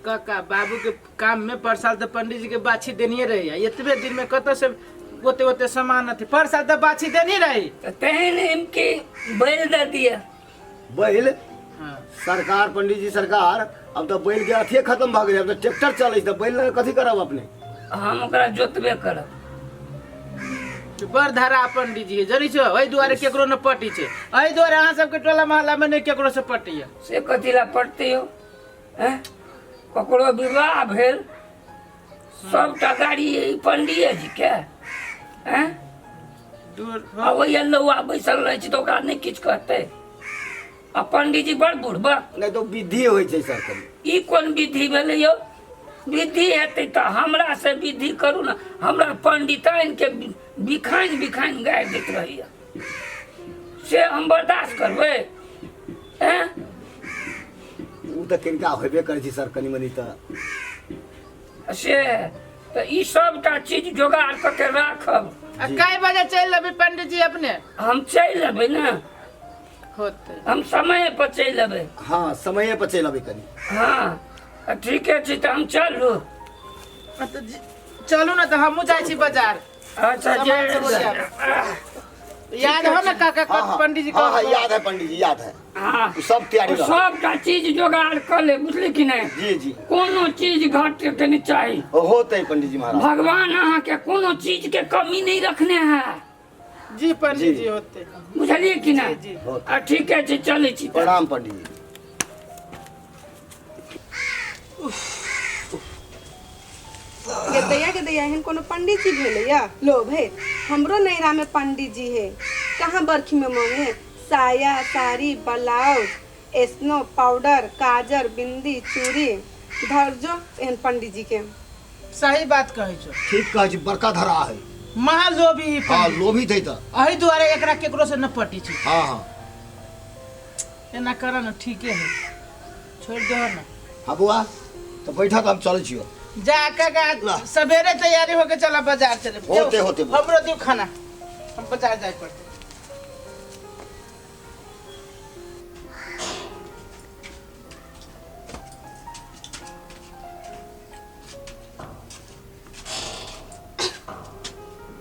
काका बाबू के काम में पर साल तो पंडित जी के बाछी देनी रही है। इतने दिन में कत से ओते ओते सामान थे, पर साल तो बाछी देनी रही। तहन इनके बैल दे दिया। बैल हाँ। सरकार पंडित जी सरकार अब तो बैल के अथिये खत्म भ गए, अब तो ट्रैक्टर चले तो बैल लगे कथी करब अपने। हम ओकरा जोतबे करब। बड़ धारा पंडित जी जनी छो एहि दुआरे केकरो न पटी छे, एहि दुआरे अहाँ सबके टोला मोहल्ला में नहीं केकरो से पटी है। से कथी ला पड़ते हो हैं? ककरो विवाह भेल सबटा गाड़ी पंडिये जी के हैं? दूर अबैया लौआ बैसल रहे छै तो ओकरा नहीं किछ कहते। आ पंडित जी बड़ बुढ़बा। नहीं तो विधि होय छै सर कभी। ई कोन विधि भेलै यौ? विधि हेतै तो हमरा से विधि करू ना। हमरा पंडिताइन के बिखाइन बिखाइन गाड़ि दैत रहैया, से हम बर्दाश्त करबै हैं? उ तो किनका होबे करे छै सर कनी मनी तो। से तो ई सबटा चीज जोगाड़ करके राखब। कई बजे चल अभी पंडित जी अपने? हम चलि अबै ना, होते हम समय पर चलि अबै। हाँ समय पर चल अबे कनी। हाँ ठीके छै तो हम चलू। चलू ना तो हमू जाए छी बाजार। अच्छा सामान सब हो जे जाए। याद हो ना काका पंडित जी हाँ, हाँ, का? याद है पंडित जी याद है। हाँ उ सब तैयारी रह। सबटा चीज जोगाड़ कर ले, बुझली कि नहीं? जी जी कोनो चीज घट के नहीं चाहिए। होते पंडित जी महाराज। भगवान अहाँ के कोनो चीज के कमी नहीं रखने हैं, जी पंडित जी होते। बुझलिए कि जी, नहीं? जी। ठीक है जी चले छी। प्रणाम पंडित जी। के दैया हन कोनो पंडित जी भेलैया लोभ है। हमरो नैरा में पंडित जी है, कहाँ बरखी में मांगे साया साड़ी ब्लाउज स्नो पाउडर काजर बिंदी चूड़ी धरजो एहन पंडित जी के। सही बात कहे छो, ठीक कहे छी, बड़का धरा है। महा लोभी ही हाँ पंडित। लोभी थे तो। एहि दुआरे एकरा केकरो से न पटी छी। हाँ हाँ एना कर न ठीके है, छोड़ दो ना। हाँ बुआ तो बैठा तो हम चले छियो। जा काका सवेरे तैयारी होके चला बाजार चले। होते होते हमरो दियो खाना, हम बाजार जाए पड़ते।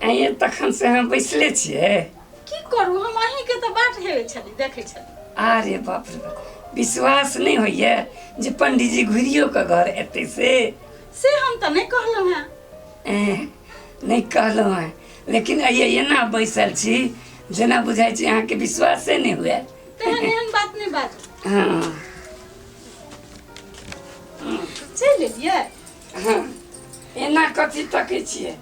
ये तखन से हम बैसले छियै। की करू, हम अहीं के तो बाट हेवे छली देखे छली। अरे बाप रे बाप, विश्वास नहीं होइए जे पंडित जी घुरियो के घर एते से हम तो नहीं कहलहुँ हैं। नहीं कहलहुँ हैं, लेकिन आइए एना बैसल छी जेना बुझाइ छै अहाँके विश्वासे नहीं हुए। तेहन एहन बात नहीं बात। हाँ चल लेलिए। हाँ एना कथी तकै छियै?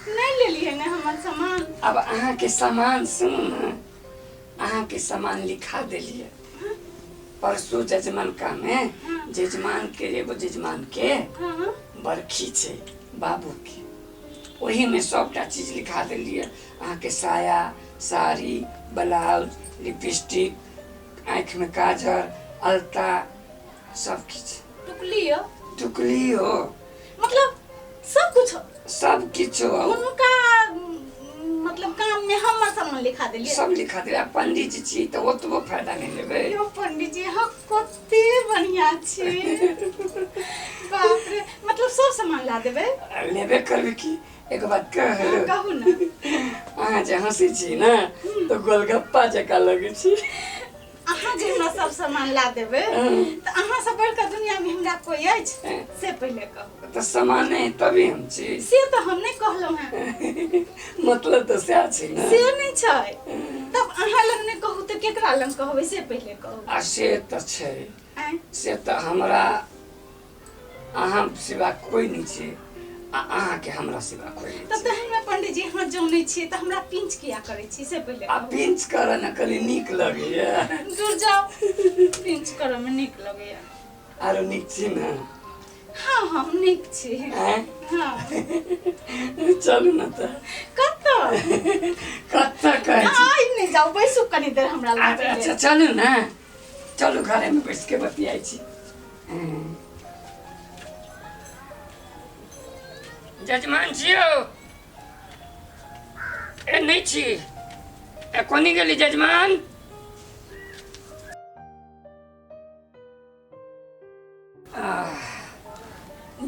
नहीं लेलिए ना हमार सामान। अब अहाँ के सामान सुनू ना, अहाँ के सामान लिखा देलिए। परसों जजमानका में जजमान के एगो जजमान के हाँ बरखी छै बाबू के, वही में सबटा चीज लिखा देलिए। अहाँ के साया साड़ी ब्लाउज लिपस्टिक आँख में काजर अलता सब किछ। टुकली हो मतलब सब कुछ सब किछो उनका मतलब काम में हमर सामान लिखा देलिए। सब लिखा दिया। पंडित जी छी तो ओतबो फायदा नहीं लेबै। यो पंडित जी हम कते बढ़िया छी। बाप रे, मतलब सब सामान ला देबे? लेबे करबे की। एक बात कहू ना। अहाँ जे हंसी छी ना तो गोलगप्पा जका लगे छी। अहाँ जे हमरा सब सामान ला देबे तो अहाँ सब बड़का दुनिया में हमरा कोई अछि से पहले कहू। तो सामान है तभी हम छी। से तो हम नहीं कहलहुँ हैं। मतलब तो सएह छै ना। से नहीं छै तब अहाँ लग नहीं कहू तो केकरा लग कहबै से पहले कहू। आ से तो छै, आँय? से तो हमरा अहाँ सिवा कोई नहीं छै, अहाँ के हमरा सिवा कोई नहीं तब छै। तहन में पंडित जी अहाँ जानै छी त हमरा पिंच किया करै छी से पहले आ कहू। पिंच करऽ न कनी नीक लगैया। दूर जाओ, पिंच करऽ में नीक लगैया। आरो नीक छी ना? हाँ हम नीक छी। हैं? हाँ चलू ना तो। कतऽ? कत्ता कहै छी? आइ नहीं जाओ, बैसू कनी देर हमरा लग। अच्छा चलू ना, चलू घरे में बैठ के बतियाई छी। जजमान छियो ए नहीं छी ए कोनी गेली जजमान?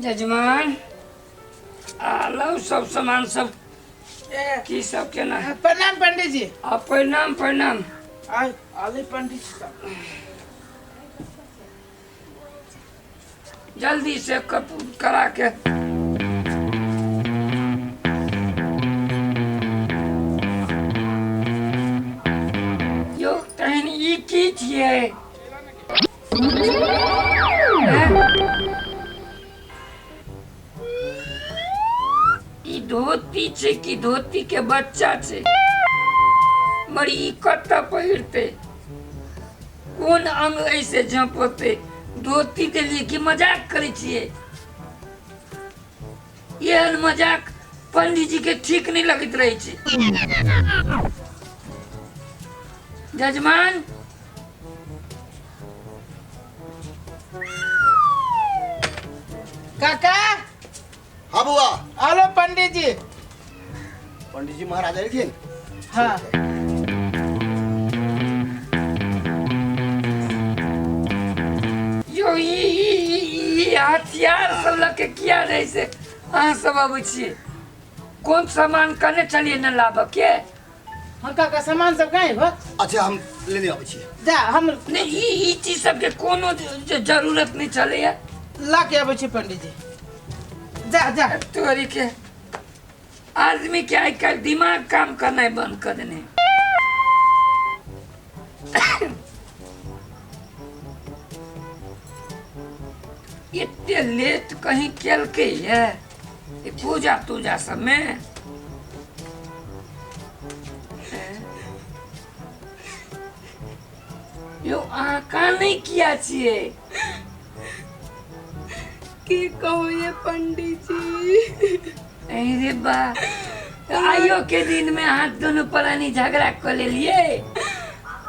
जजमान लो सब सामान सब की सब केना है? प्रणाम पंडित जी। प्रणाम प्रणाम। आले पंडित जी साहब। जल्दी से करा के यो तहन ई की छियै? ई धोती छै कि धोती के बच्चा छै? मरी ई कत्ता पहिरते? कोन अंग ऐसे झपते? धोती के लिए कि मजाक करे छिए? यह मजाक पंडित जी के ठीक नहीं लगत रहे छै। जजमान काका। हाँ बुआ। आलो पंडित जी। पंडित जी महाराज एलखिन? हाँ। यो ई हथियार सब लके किया रहे से अहाँ सब अबै छिए? कोन सामान कने चलिए न लाबऽ के? हम काका सामान सब कहीं हो? अच्छा हम लेने आबै छी। जा हम नहीं ई चीज सब के कोनो जरूरत नहीं चले है। ला के आबै छी पंडित जी। जा जा। तोरी के आदमी के आई काल दिमाग काम करना बंद कर देने। इतने लेट कहीं केल के है पूजा तूजा सब में? यो आका नहीं किया छिए? की कहू ये पंडित जी। अरे बा आइयो के दिन में हाथ दोनों परानी झगड़ा कर लिए।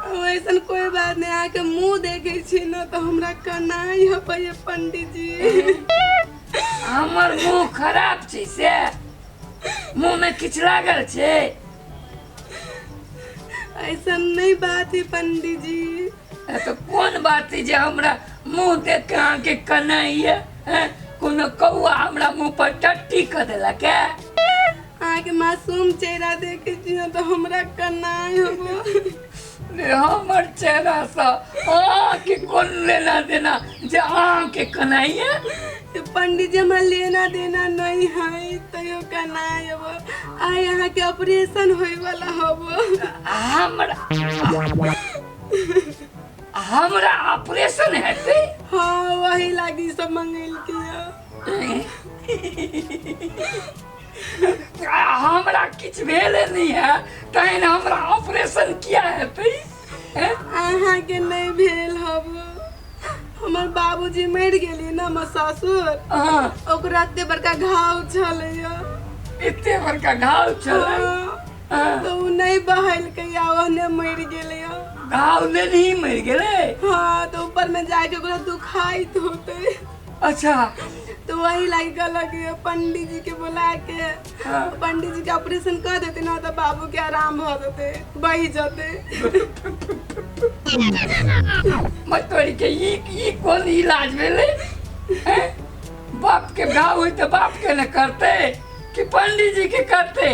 वैसन कोई बात नहीं, आके मुंह देखे छी न तो हमरा कनाई हो पे पंडित जी। हमर मुंह खराब छै से? मुंह में किछ लागल छै? ऐसा नहीं बात है पंडित जी। तो कौन बात है जे हमरा मुंह देख के अहाँ के कनाई है? कोनो कौआ हमरा मुंह पर टट्टी कर देला क्या? आके मासूम चेहरा देखे छी न तो हमरा कनाई हो। हमर चेहरा सा के कौन लेना देना जे अहाँ के कनाई है? पंडित जी हमरा लेना देना नहीं है तयो कनाई हो। आ यहाँ के ऑपरेशन होए वाला हो। हमरा ऑपरेशन हेतै? हाँ वही लागी सब मंगल किया। हमरा किछ भेले नहीं है तहन हमरा ऑपरेशन किया हेतै? अहाँ के नहीं भेल हब। हमर बाबूजी मर गेली न, हमर ससुर। ओकरा एते बड़का घाव छलैया। एते बड़का घाव छलै? तो उ नहीं बहल के या ओने मर गेलैया। घाव ले नहीं मर गेलै? हाँ तो ऊपर में जाके ओकरा दुखाइत होते। अच्छा तो वही लागी गलत पंडित जी के बुला के पंडित जी के ऑपरेशन कर देते ना तो बाबू के आराम हो देते, बही जाते। मतोरी के ई कौन इलाज भेलै? बाप के घाव होई तो बाप के न करते कि पंडित जी के करते?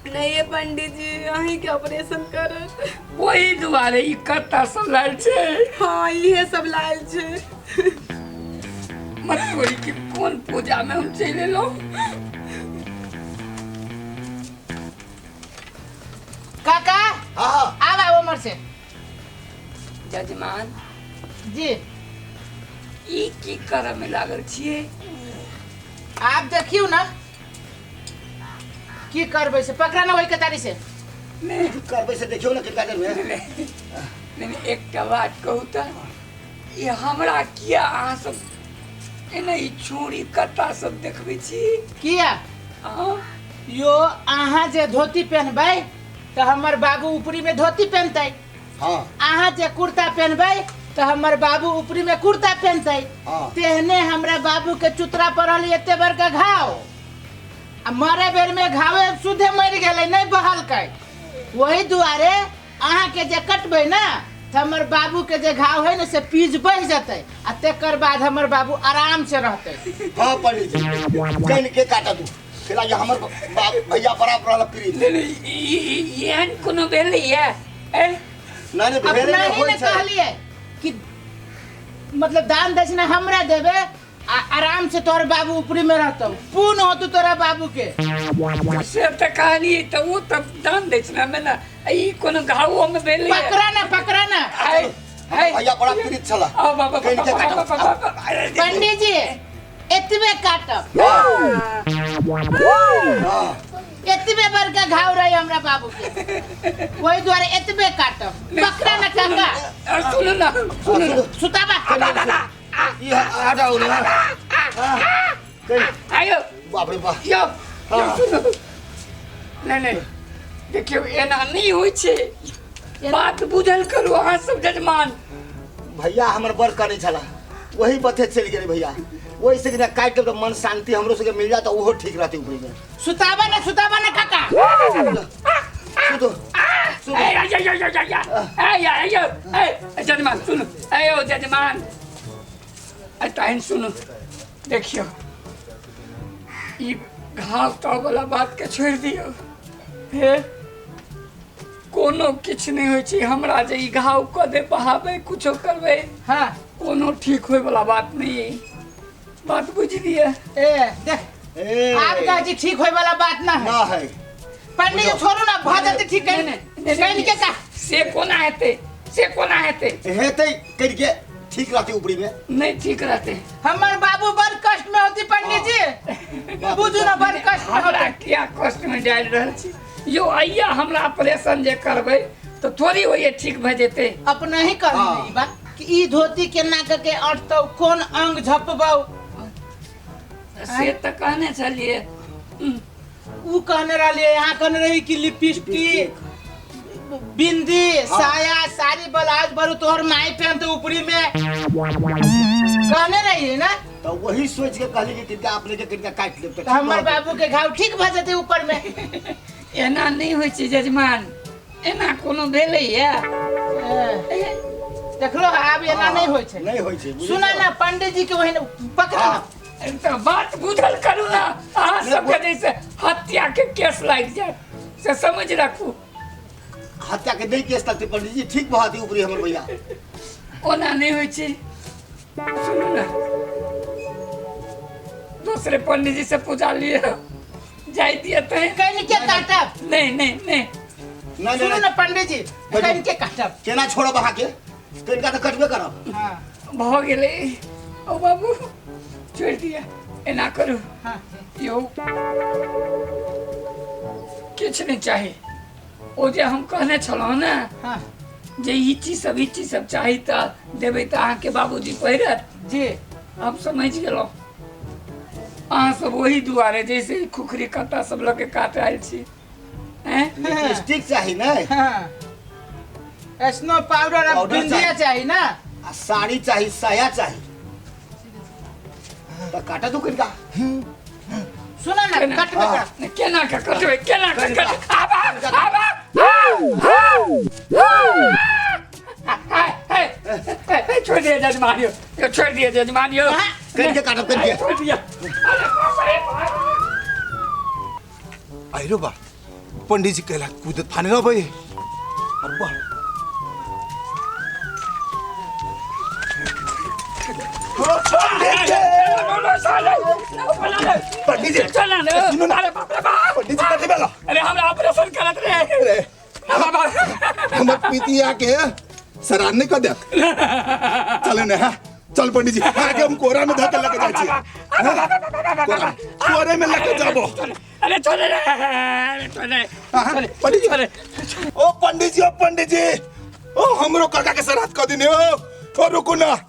नहीं ये पंडित जी अहीं के ऑपरेशन करत। वही दुआरे ई कत्ता सब लाल छै। हाँ ये सब लाल छै। मतोरी के कौन पूजा में हम चले लो? काका हाँ आवा उमर से। जजमान जी ई की करऽ में लागल छिए? आप देखियो ना की करबै से पकड़ा ना वही कतारी से। करबै से देखियो ना कितना देर में। नहीं एकटा बात कहू त ये हमरा किया अहाँ सब एना ई छोरी कत्ता सब देखबै छी? किया यो अहाँ जे धोती पहनबै तो हमर बाबू ऊपरी में धोती पहनतै। हाँ अहाँ जे कुर्ता पहनबै तो हमर बाबू ऊपरी में कुर्ता पहनतै। हाँ। तेहने हमरा बाबू के चुतरा पड़ल एते बड़का घाव। आ मरे बेर में घावे सुधे मर गेलै, नहीं बहलकै। वही दुआरे अहाँ के जे कटबै ना तो हमर बाबू के जे घाव है ना से पीज बह जतै आ तेकर बाद हमर बाबू आराम से रहते। हाँ पंडित जी कहीं के काटा तू फिर आज हमर बाप भैया बराबर रहल प्रीत ये कोनो भेलै है नहीं अपना भेरे ही होई ने छै कहलिए कि मतलब दान दक्षिणा हमरा देवे आराम से तोर बाबू ऊपरी में रहतो पूर्ण हो तू तोरा बाबू के से त कहानी त वो त दान दक्षिणा में ना ई कोनो घावो में भेलै पकड़ा ना भैया बड़ा प्रीत छला आ बाबा कहीं के काटा पंडित जी एतबे काटब हां एतबे बड़का घाव रही हमरा बाबू के वही द्वारे एतबे काटब पकड़ा ना काका सुनो ना सुताबा ये हटाओ ना आयो बाप रे बाप यो सुनो नहीं देखियो एना नहीं होई छे बात बुझल करू अहाँ सब जजमान भैया हमर बर का नहीं छला वही बथे चल गेले भैया वही से ना काट के तो मन शांति हमरो से मिल जाता वो ठीक रहती ऊपरी में सुताबा ना काका सुतो जजमान सुनो आयो जजमान टाइम सुनो देखियो ई घाव तो वाला बात के छोड़ दियो हे कोनो किछ नहीं होय छै हमरा जे ई घाव क दे बहावे कुछो करबे हाँ कोनो ठीक होय वाला बात नहीं है बात बुझ लिया देख आपका जी ठीक होय वाला बात ना है ना है पंडित जी छोड़ू ना भाजत ठीक कहीं के का से कोना हेते हेते करके ठीक रहती ऊपरी में नहीं ठीक रहते हमर बाबू बड़ कष्ट में होती पंडित जी बुझू ना बड़ कष्ट में हमरा होती क्या कष्ट में डाल रहल छी यो आइया हमरा ऑपरेशन जे करबै तो थोड़ी होइए ठीक भ जेते अपना ही कर हाँ। ई बात कि ई धोती केना के अटतौ कोन अंग झपबौ से त कहने छलिए ऊ कहने रहिए यहाँ कहने रही कि लिपस्टिक बिंदी साया साड़ी ब्लाउज बरू तोहर माई पहनते ऊपरी में कहने रही ना तो वही सोच के कहली कि किनका अपने के किनका काट ले तो हमर बाबू के घाव ठीक भ जेते ऊपर में एना नहीं होय छै जजमान एना कोनो भेलै है देखलो आब एना नहीं होय छै नहीं होय छै सुना ना पंडित जी के वही पकड़ा तो बात बुझल करू ना अहाँ सबके जैसे हत्या के केस लाग जाए से समझ रखू हत्या के नहीं केस लगते पंडित जी ठीक बहाती ऊपरी हमर भैया ओना नहीं होय छै सुनू ना दूसरे पंडित जी से पूजा लिए जाय दिए थे कहीं के काटब नहीं सुनो ना पंडित जी कहीं के काटब केना छोड़ब अहाँ के किनका तो कटबे करब हाँ भ गेलै ओ बाबू छोड़ दिया एना करू हाँ यो किछ नहीं चाही ओ जे हम कहने छलहुँ ना हाँ जे ई चीज सब चाही त देबै त अहाँके बाबूजी पहिरत जी हम समझ गेलहुँ अहाँ सब वही दुआरे जैसे खुखरी कट्टा सब लऽ के काट आयल छी हैं लिपस्टिक चाहिए ना हाँ स्नो पाउडर और पाउडर बिंदिया चाहिए ना आ साड़ी चाहिए साया चाहिए तो काटा तू किनका सुना ना कटबे कर केना के कटबै केना के कट आबा आबा छोड़ दिया जजमानियो यो छोड़ दिया जजमानियो किनके काटब किनके छोड़ दिया आइरो बा पंडित जी कहला कूदत फाने ना भाई अब्बा पंडित जी चल ना अरे बाप रे बाप पंडित जी कथी बेला अरे हमरा ऑपरेशन करत रहे अरे हमर पीतिया के सराहने कर दे चले ना हाँ? चल पंडित जी आगे हम कोरा में धक्का लेके जाए छी कोरे में लेके जाबो अरे चले रे चले पंडित जी ओ पंडित जी ओ हमरो काका के श्राद्ध कर दिने ओ रुको ना